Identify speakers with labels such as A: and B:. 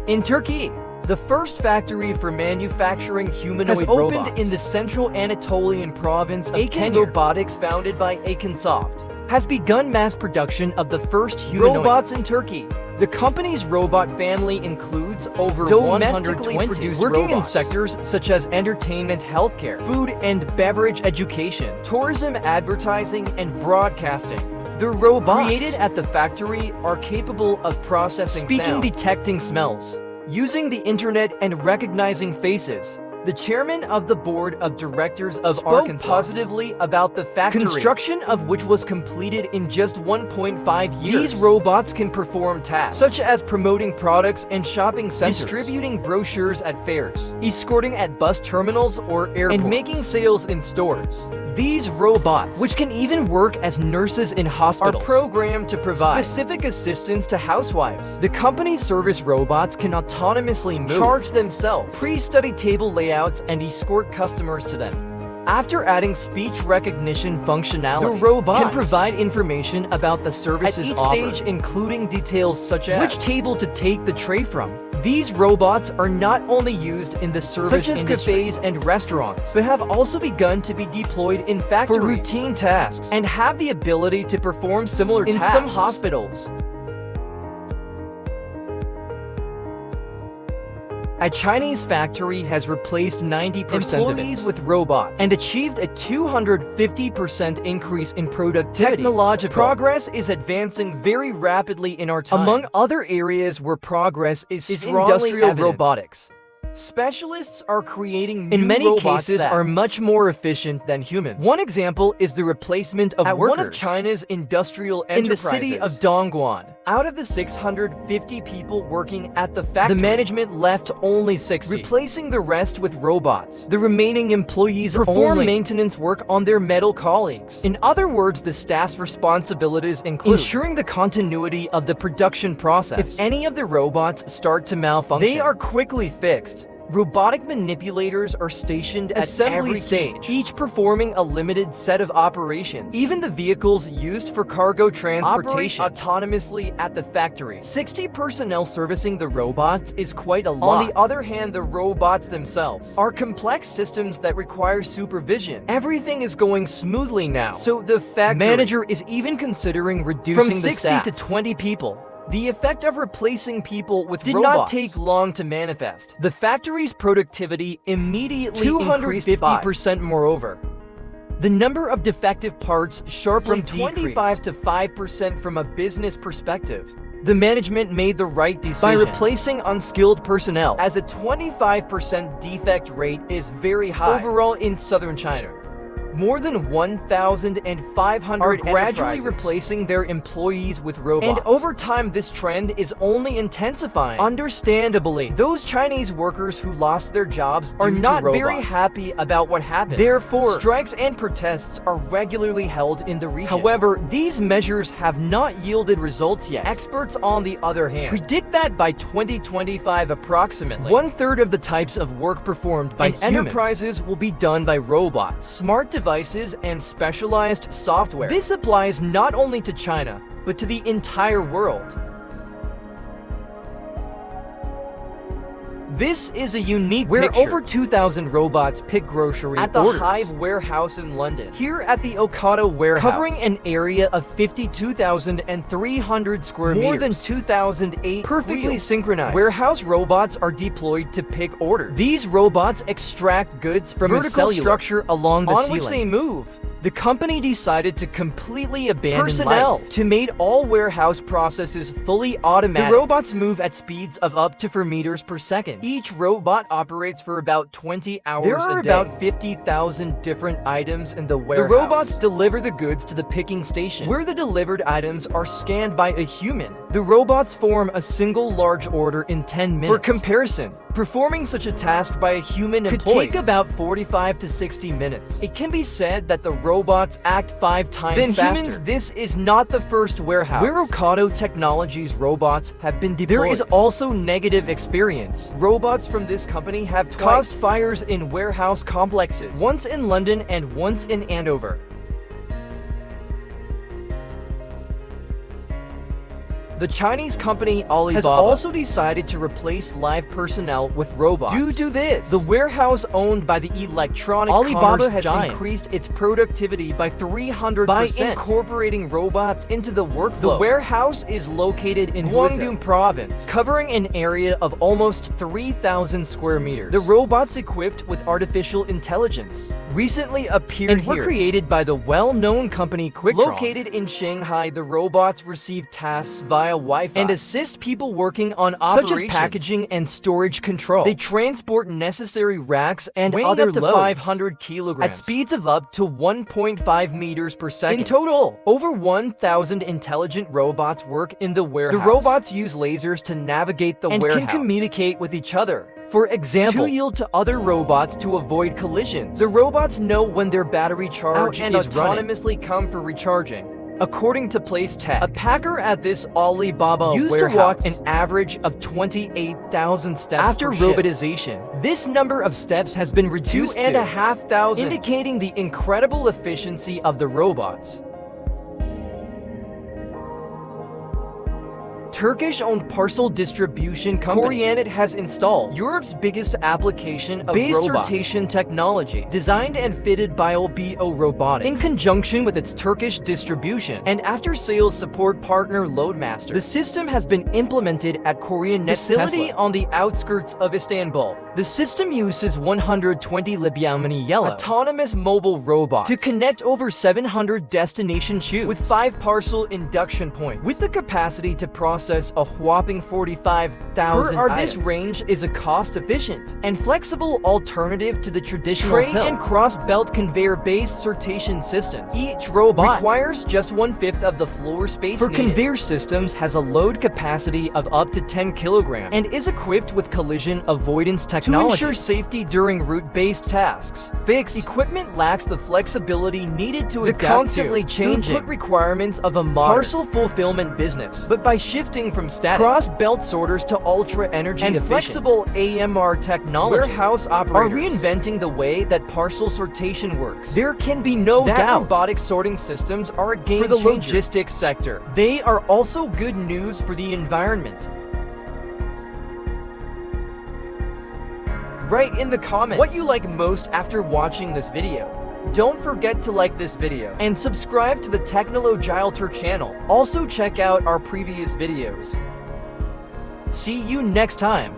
A: In Turkey, the first factory for manufacturing humanoid robots has opened in the central Anatolian province of Kenya. Robotics, founded by Akinsoft, has begun mass production of the first humanoid robots in Turkey. The company's robot family includes over domestically produced working robots in sectors such as entertainment, healthcare, food and beverage, education, tourism, advertising, and broadcasting. The robots created at the factory are capable of processing sound, detecting smells, using the internet, and recognizing faces. The chairman of the board of directors of Arkansas positively about the factory, construction of which was completed in just 1.5 years. These robots can perform tasks such as promoting products and shopping centers, distributing brochures at fairs, escorting at bus terminals or airports, and making sales in stores. These robots, which can even work as nurses in hospitals, are programmed to provide specific assistance to housewives. The company's service robots can autonomously move, charge themselves, pre-study table layouts, and escort customers to them. After adding speech recognition functionality, the robots can provide information about the services at each stage, including details such as which table to take the tray from. These robots are not only used in the service industry, such as cafes and restaurants, but have also begun to be deployed in factories for routine tasks and have the ability to perform similar tasks in some hospitals. A Chinese factory has replaced 90% of employees with robots and achieved a 250% increase in productivity. Technological progress is advancing very rapidly in our time. Among other areas where progress is industrial robotics. Specialists are creating new robots in many cases are much more efficient than humans. One example is the replacement of workers one of China's industrial enterprises in the city of Dongguan. Out of the 650 people working at the factory, the management left only 60, replacing the rest with robots. The remaining employees perform maintenance work on their metal colleagues. In other words, the staff's responsibilities include ensuring the continuity of the production process. If any of the robots start to malfunction, they are quickly fixed. Robotic manipulators are stationed at every stage, each performing a limited set of operations. Even the vehicles used for cargo transportation operate autonomously at the factory. 60 personnel servicing the robots is quite a lot. On the other hand, the robots themselves are complex systems that require supervision. Everything is going smoothly now, so the factory manager is even considering reducing from 60 to 20 people. The effect of replacing people with robots did not take long to manifest. The factory's productivity immediately increased 50% moreover. The number of defective parts sharply decreased, 25 to 5% from a business perspective. The management made the right decision by replacing unskilled personnel, as a 25% defect rate is very high overall in southern China. More than 1,500 are gradually replacing their employees with robots. And over time, this trend is only intensifying. Understandably, those Chinese workers who lost their jobs are not very happy about what happened. Therefore, strikes and protests are regularly held in the region. However, these measures have not yielded results yet. Experts, on the other hand, predict that by 2025, approximately one-third of the types of work performed by enterprises will be done by robots. Smart devices and specialized software. This applies not only to China, but to the entire world. This is a unique picture where over 2,000 robots pick grocery at the Hive warehouse in London. Here at the Ocado warehouse, covering an area of 52,300 square meters, more than 2,008 perfectly synchronized warehouse robots are deployed to pick orders. These robots extract goods from a vertical structure along the ceiling, on which they move. The company decided to completely abandon personnel to make all warehouse processes fully automatic. The robots move at speeds of up to 4 meters per second. Each robot operates for about 20 hours a day. There are about 50,000 different items in the warehouse. The robots deliver the goods to the picking station, where the delivered items are scanned by a human. The robots form a single large order in 10 minutes. For comparison, performing such a task by a human employee could take about 45 to 60 minutes. It can be said that the robots act 5 times faster. Humans. This is not the first warehouse where Ocado Technologies robots have been deployed. There is also negative experience. Robots from this company have caused fires in warehouse complexes, once in London and once in Andover. The Chinese company Alibaba has also decided to replace live personnel with robots. Due to this, the warehouse owned by the electronic Alibaba has increased its productivity by 300% by incorporating robots into the workflow. The warehouse is located in Guangdong Province, covering an area of almost 3,000 square meters. The robots equipped with artificial intelligence recently appeared and were created by the well-known company Quickdraw. Located in Shanghai, the robots receive tasks via Wi-Fi and assist people working on operations such as packaging and storage control. They transport necessary racks and other up to loads 500 kilograms at speeds of up to 1.5 meters per second. In total, over 1,000 intelligent robots work in the warehouse. The robots use lasers to navigate the warehouse and can communicate with each other. For example, to yield to other robots to avoid collisions. The robots know when their battery charge and autonomously come for recharging. According to Place Tech, a packer at this Alibaba used to walk an average of 28,000 steps after robotization. This number of steps has been reduced to 2,500, indicating the incredible efficiency of the robots. Turkish-owned parcel distribution company Humanoid has installed Europe's biggest application of base sortation technology, designed and fitted by Bio Robotics in conjunction with its Turkish distribution and after-sales support partner Loadmaster. The system has been implemented at Korean facility on the outskirts of Istanbul. The system uses 120 Libyamani yellow autonomous mobile robots to connect over 700 destination chutes with 5 parcel induction points, with the capacity to process a whopping 45,000 items. This range is a cost-efficient and flexible alternative to the traditional tray and cross-belt conveyor-based sortation systems. Each robot requires just 1/5 of the floor space needed. Conveyor systems has a load capacity of up to 10 kilograms and is equipped with collision avoidance technology to ensure safety during route-based tasks. Fixed equipment lacks the flexibility needed to adapt to constantly changing throughput requirements of a modern parcel fulfillment business. But by shifting from static cross-belt sorters to ultra-energy and flexible AMR technology, warehouse operators are reinventing the way that parcel sortation works. There can be no doubt robotic sorting systems are a game changer for the logistics sector. They are also good news for the environment. Write in the comments what you like most after watching this video. Don't forget to like this video and subscribe to the Technologialter channel. Also check out our previous videos. See you next time.